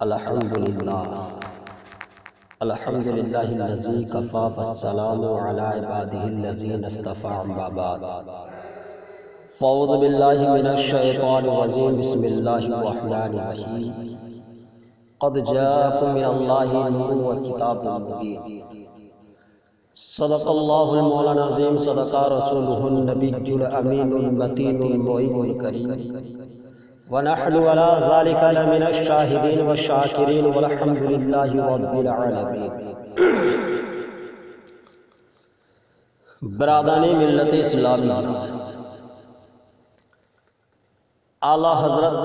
الحمدللہ الذی کفی والسلام علی عبادہ الذین اصطفی اما بعد فاعوذ باللہ من الشیطان الرجیم بسم اللہ الرحمن الرحیم قد جاءکم من اللہ نور وکتاب مبین صدق اللہ المولانا العظیم صدق رسولہ النبی الامین المتین المعین الکریم ونحن على ذلك لمن الشاهدين والشاكرين والحمد لله رب العالمين۔ برادران ملت اسلامی، اعلیٰ حضرت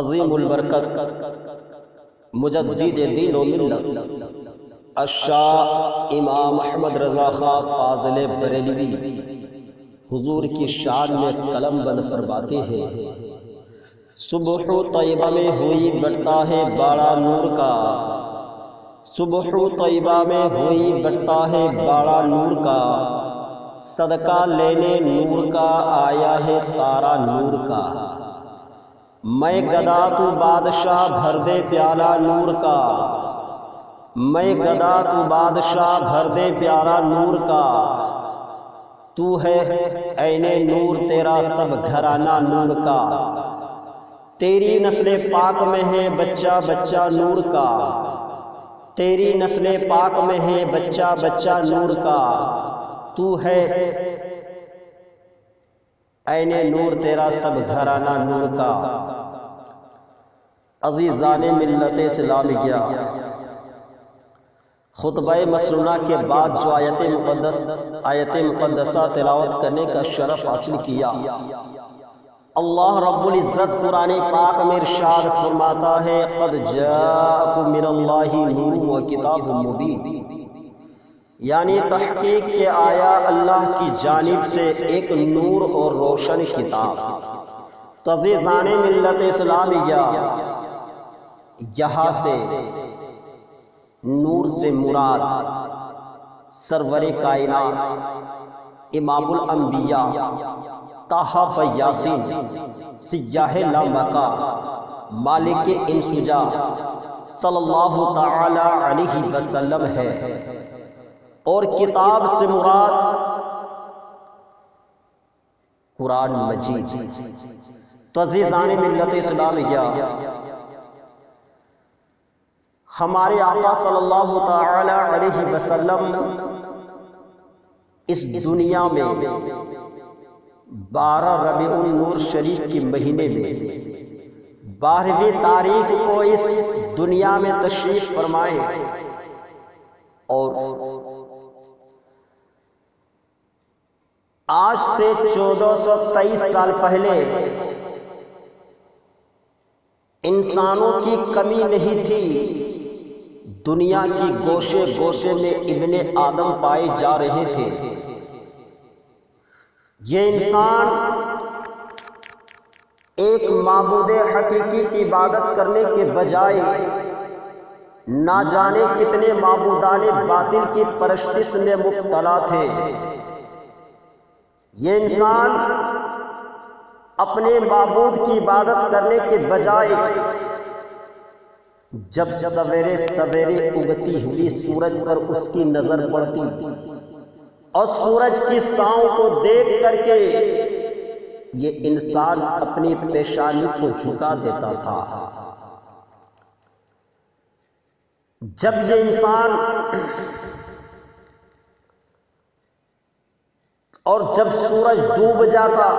عظیم البرکت مجدد دین و ملت الشاہ امام احمد رضا خان فاضل بریلوی حضور کی شان میں قلم بند فرماتے ہیں، صبح طیبہ میں ہوئی بڑھتا ہے باڑا نور کا، صبح طیبہ میں ہوئی بڑھتا ہے باڑا نور کا، صدقہ لینے نور کا آیا ہے تارا نور کا، میں گدا تو بادشاہ بھر دے پیالہ نور کا، میں گدا تو بادشاہ بھر دے پیالہ نور کا، تو ہے عین نور تیرا سب گھرانہ نور کا، تیری نسل پاک میں ہے بچہ بچہ نور کا، تیری نسل پاک میں ہے بچہ بچہ نور کا، تو ہے عین نور تیرا سب گھرانہ نور کا۔ عزیزان ملت اسلامیہ، خطبہ مسنونہ کے بعد جو آیت مقدسہ تلاوت کرنے کا شرف حاصل کیا، اللہ رب العزت قرآن پاک میں ارشاد فرماتا ہے قد جاءکم من اللہ نور و کتاب مبین، یعنی تحقیق کے آیا اللہ کی جانب سے ایک نور اور روشن کتاب۔ عزیزان ملت اسلامیہ، یہاں سے نور سے مراد سرور کائنات امام الانبیاء طٰہٰ و یاسین سیاہ لامکہ مالک انسجا صلی اللہ تعالی علیہ وسلم ہے، اور کتاب سے مراد قرآن مجید۔ تو عزیزان ملت اسلامیہ، ہمارے آقا صلی اللہ تعالی علیہ وسلم اس دنیا میں 12 ربیع النور شریف کی مہینے میں 12ویں تاریخ کو اس دنیا میں تشریف فرمائے، اور آج سے 1423 سال پہلے انسانوں کی کمی نہیں تھی، دنیا کی گوشے گوشے میں ابن آدم پائے جا رہے تھے۔ یہ انسان ایک معبود حقیقی کی عبادت کرنے کے بجائے نہ جانے کتنے معبودان باطل کی پرستش میں مبتلا تھے۔ یہ انسان اپنے معبود کی عبادت کرنے کے بجائے جب سویرے سویرے اگتی ہوئی سورج پر اس کی نظر پڑتی اور سورج کی ساؤں کو دیکھ کر کے یہ انسان اپنی پیشانی کو جھکا دیتا تھا۔ جب یہ انسان اور جب سورج ڈوب جاتا،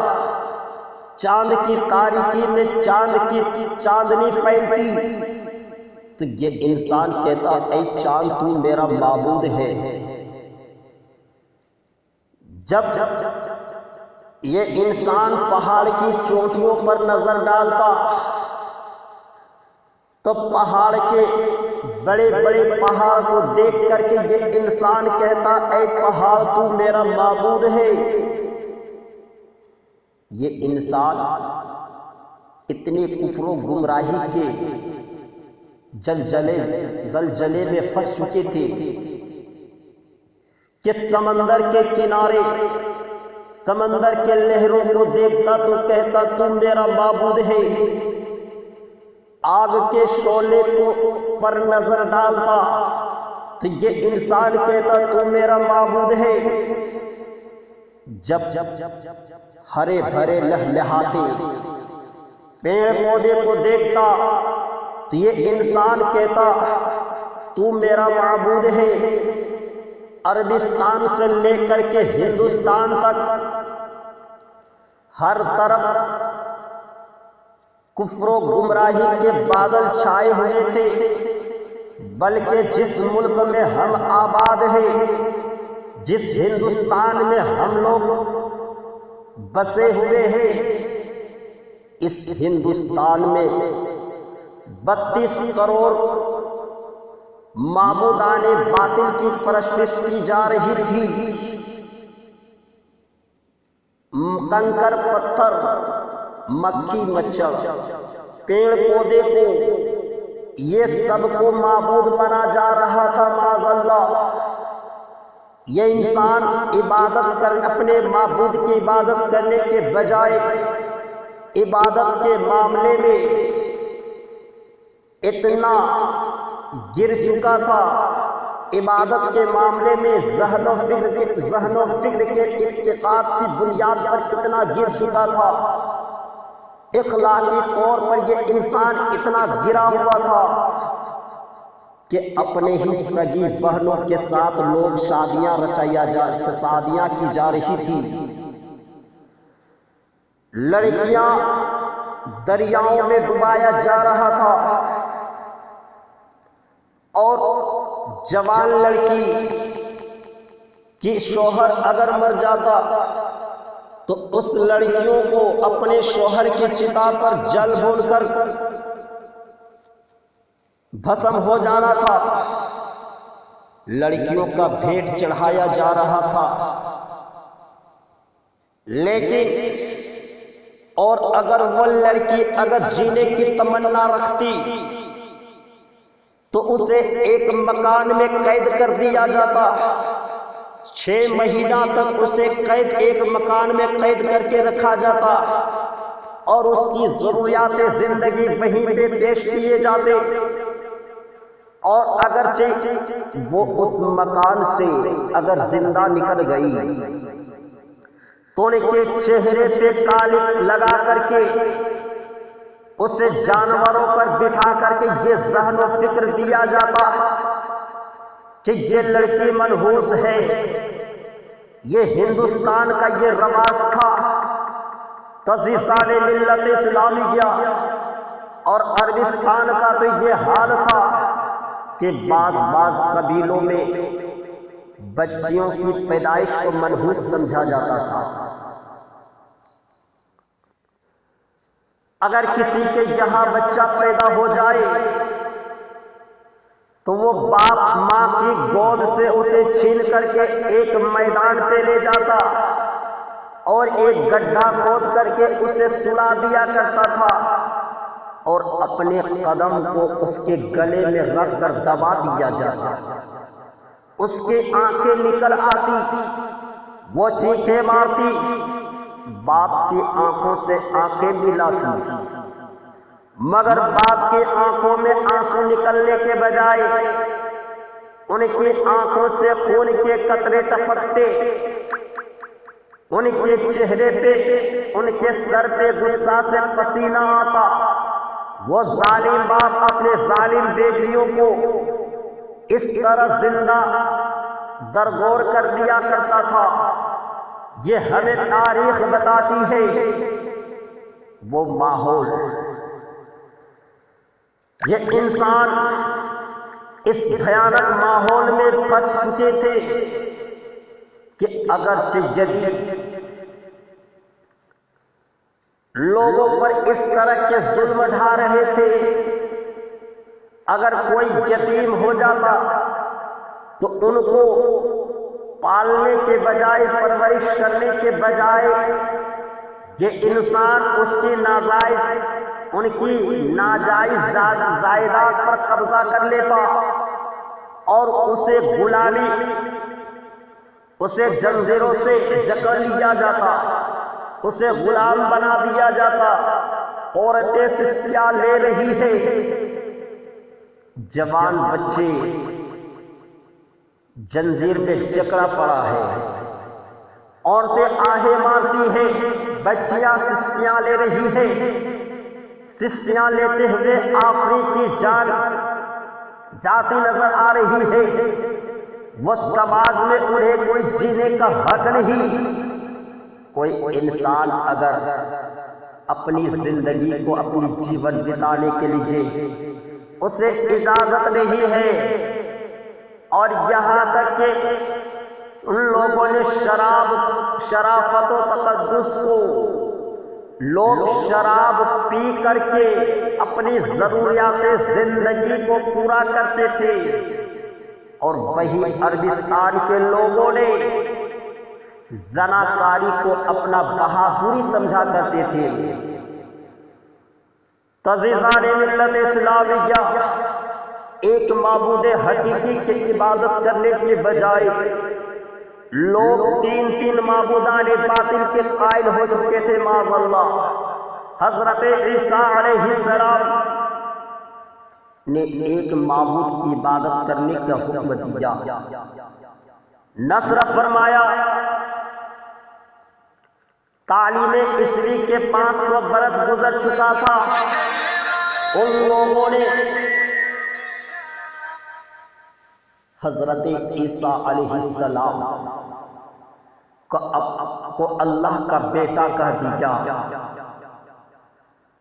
چاند کی تاریکی میں چاند کی چاندنی پھیلتی، تو یہ انسان کہتا اے چاند تو میرا معبود ہے۔ جب یہ انسان پہاڑ کی چوٹیوں پر نظر ڈالتا تو پہاڑ کے بڑے بڑے پہاڑ کو دیکھ کر کے یہ انسان کہتا اے پہاڑ تو میرا معبود ہے۔ یہ انسان اتنے کفر و گمراہی کے زلزلے میں پھنس چکے تھے کہ سمندر کے کنارے سمندر کے لہروں کو دیکھتا تو کہتا تو میرا معبود ہے، آگ کے شعلے کو پر نظر ڈالتا تو یہ انسان کہتا تو میرا معبود ہے۔ جب ہرے بھرے لہلہاتے پیڑ پودے کو دیکھتا تو یہ انسان کہتا تو میرا معبود ہے۔ عربستان سے لے کر کے ہندوستان تک ہر طرف کفر و گمراہی کے بادل چھائے ہوئے تھے، بلکہ جس ملک میں ہم آباد ہیں، جس ہندوستان میں ہم لوگ بسے ہوئے ہیں، اس ہندوستان میں 32 کروڑ معبودان باطل کی پرستش کی جا رہی تھی۔ کنکر پتھر، مکھی مچھر، پیڑ پودے کو، یہ سب کو معبود بنا جا رہا تھا معاذ اللہ۔ یہ انسان عبادت اپنے معبود کی عبادت کرنے کے بجائے عبادت کے معاملے میں اتنا گر چکا تھا، عبادت کے معاملے میں ذہن و فکر کے اعتقاد کی بنیاد پر اتنا گر چکا تھا، اخلاقی طور پر یہ انسان اتنا گرا ہوا تھا کہ اپنے ہی سگی بہنوں کے ساتھ لوگ شادیاں کی جا رہی تھی، لڑکیاں دریاؤں میں ڈبایا جا رہا تھا، اور جوان لڑکی کی شوہر اگر مر جاتا تو اس لڑکیوں کو اپنے شوہر کی چتا پر جل بھون کر بھسم ہو جانا تھا، لڑکیوں کا بھیٹ چڑھایا جا رہا تھا۔ لیکن اور اگر وہ لڑکی اگر جینے کی تمنا رکھتی تو اسے ایک مکان میں قید کر دیا جاتا، 6 مہینہ تک اسے ایک مکان میں قید کر کے رکھا جاتا، اور اس کی ضروریات زندگی وہیں پہ پیش کیے جاتے، اور اگرچہ وہ اس مکان سے اگر زندہ نکل گئی تو ان کے چہرے پہ قالب لگا کر کے اسے جانوروں پر بٹھا کر کے یہ ذہن و فکر دیا جاتا کہ یہ لڑکی منحوس ہے۔ یہ ہندوستان کا یہ رواج تھا، تزیزان ملت اسلامیہ اور عربستان کا تو یہ حال تھا کہ بعض قبیلوں میں بچیوں کی پیدائش کو منحوس سمجھا جاتا تھا۔ اگر کسی کے یہاں بچہ پیدا ہو جائے تو وہ باپ ماں کی گود سے اسے چھین کر کے ایک میدان پہ لے جاتا اور ایک گڈھا کھود کر کے اسے سلا دیا کرتا تھا، اور اپنے قدم کو اس کے گلے میں رکھ کر دبا دیا جاتا، اس کی آنکھیں نکل آتی، وہ چیخیں مارتی، باپ کی آنکھوں سے آنکھیں ملاتی، مگر باپ کی آنکھوں میں آنسو نکلنے کے بجائے ان کی آنکھوں سے خون کے قطرے ٹپکتے، ان کے چہرے پہ، ان کے سر پہ غصہ سے پسینہ آتا۔ وہ ظالم باپ اپنے ظالم بیٹیوں کو اس طرح زندہ درگور کر دیا کرتا تھا۔ یہ ہمیں تاریخ بتاتی ہے۔ وہ ماحول، یہ انسان اس بھیانک ماحول میں پھنس چکے تھے کہ اگرچہ جدید لوگوں پر اس طرح کے ظلم ڈھا رہے تھے، اگر کوئی یتیم ہو جاتا تو ان کو پالنے کے بجائے، پرورش کرنے کے بجائے، یہ انسان اس کی ان کی ناجائز جائیداد پر قبضہ کر لیتا اور اسے غلامی، اسے زنجیروں سے جکڑ لیا جاتا، اسے غلام بنا دیا جاتا، عورتیں سسکیاں لے رہی ہے، جوان بچے جنزیر میں جکڑا پڑا ہے، عورتیں آہیں مارتی ہیں، بچیاں سسکیاں لے رہی ہیں، سسکیاں لیتے ہوئے آخری کی جان جاتی نظر آ رہی ہے۔ وہ سماج میں انہیں کوئی جینے کا حق نہیں۔ کوئی انسان اگر اپنی زندگی کو اپنی جیون بتانے کے لیے اسے اجازت نہیں ہے، اور یہاں تک کہ ان لوگوں نے شرافت و تقدس کو، لوگ شراب پی کر کے اپنی ضروریات زندگی کو پورا کرتے تھے، اور وہی عربستان کے لوگوں نے زناکاری کو اپنا بہادری سمجھا کرتے تھے۔ عزیزان ملت اسلامیہ، ایک معبود حقیقی کی عبادت کرنے کے بجائے لوگ تین معبودان باطل کے قائل ہو چکے تھے معاذ اللہ۔ حضرت عیسیٰ علیہ السلام نے ایک معبود کی عبادت کرنے کا حکم دیا، نہ صرف فرمایا، تعلیم عیسوی کے 500 برس گزر چکا تھا، ان لوگوں نے حضرت عیسیٰ علیہ السلام کو اللہ کا بیٹا کہہ دیا،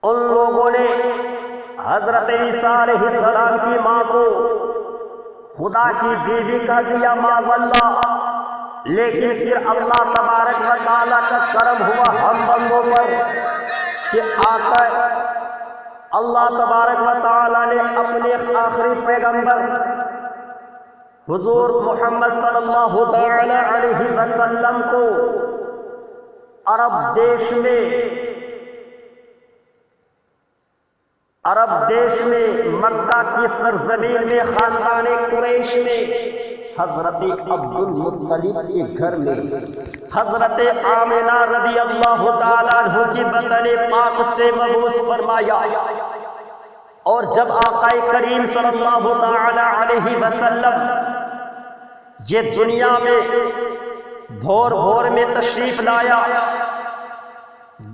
ان لوگوں نے حضرت عیسیٰ علیہ السلام کی ماں کو خدا کی بیوی کہہ دیا معاذ اللہ۔ لیکن پھر اللہ تبارک و تعالیٰ کا کرم ہوا ہم بندوں پر کہ آقا اللہ تبارک و تعالیٰ نے اپنے آخری پیغمبر حضور محمد صلی اللہ تعالی علیہ وسلم کو عرب دیش میں مکہ کی سرزمین میں خاندان قریش میں حضرت عبد المطلب کے گھر میں حضرت آمنہ رضی اللہ تعالیٰ عنہ کی بطن پاک سے مبعوث فرمایا، اور جب آقا کریم صلی اللہ تعالی علیہ وسلم یہ دنیا میں بھور میں تشریف لایا،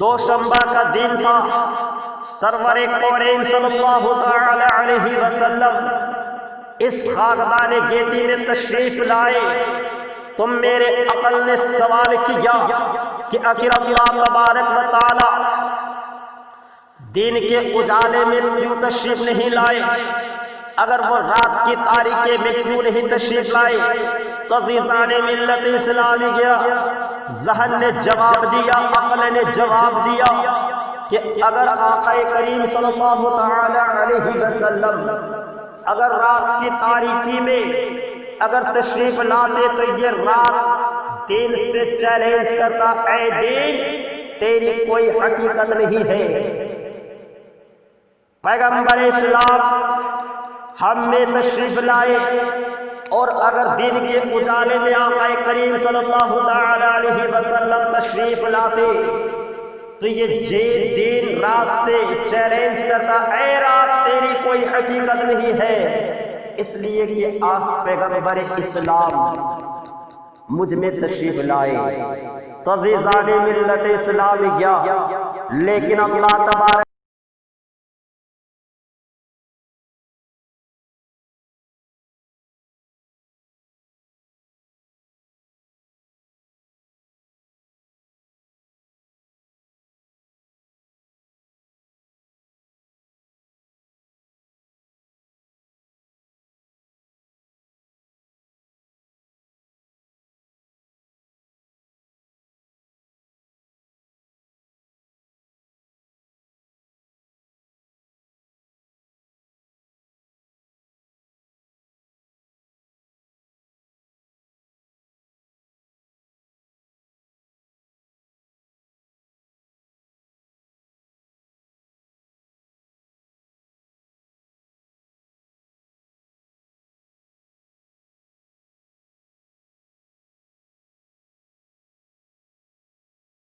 دوشنبہ کا دن تھا، سرور کونین صلی اللہ تعالی علیہ وسلم اس خاکدان گیتی میں تشریف لائے، تو میرے عقل نے سوال کیا کہ آخر اللہ تبارک و تعالی دین کے اجالے میں کیوں تشریف نہیں لائے؟ اگر وہ رات کی تاریکی میں کیوں نہیں تشریف لائے؟ تو عزیزان ملت اسلامیہ، ذہن نے جواب دیا، عقل نے جواب دیا کہ اگر آقا کریم صلی اللہ تعالی علیہ وسلم اگر رات کی تاریکی میں اگر تشریف لاتے تو یہ رات دین سے چیلنج کرتا، اے دین تیری کوئی حقیقت نہیں ہے، پیغمبر اسلام ہم میں تشریف لائے، اور اگر دین کے اجالے میں آقا کریم صلی اللہ تعالی علیہ وسلم تشریف لاتے تو یہ دین رات سے چیلنج کرتا، اے رات تیری کوئی حقیقت نہیں ہے، اس لیے کہ آپ پیغمبر اسلام مجھ میں تشریف لائے۔ تو عزیزان ملت اسلامیہ، لیکن اللہ تبارک